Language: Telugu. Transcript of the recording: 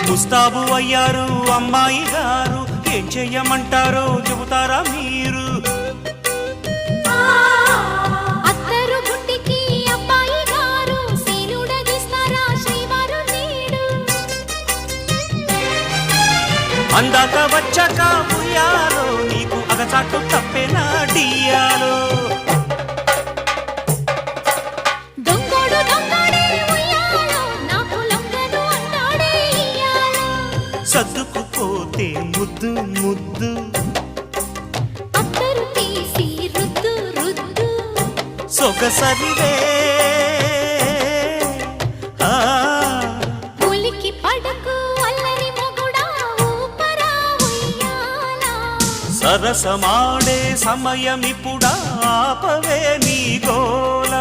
ముస్తాబు అయ్యారు అమ్మాయి గారు, ఏం చెయ్యమంటారో చెబుతారా మీరు? అత్తరు గుట్టికి అబ్బాయి గారు సీలుడగిస్తారా శ్రీవారు నీడు? అందాక వచ్చాక ఉయ్యాలో నీకు అగచాటు తప్పేనా డియాలో? సర్దుకుపోతే ముద్దు ముద్దు అత్తరు తీసి రుద్దు రుద్దు సొగసరివే పులికి పడకు అల్లరి మొగుడా ఊపరా ఉయ్యాల. సరసమాడే సమయమిప్పుడా ఆపవే నీ గోల.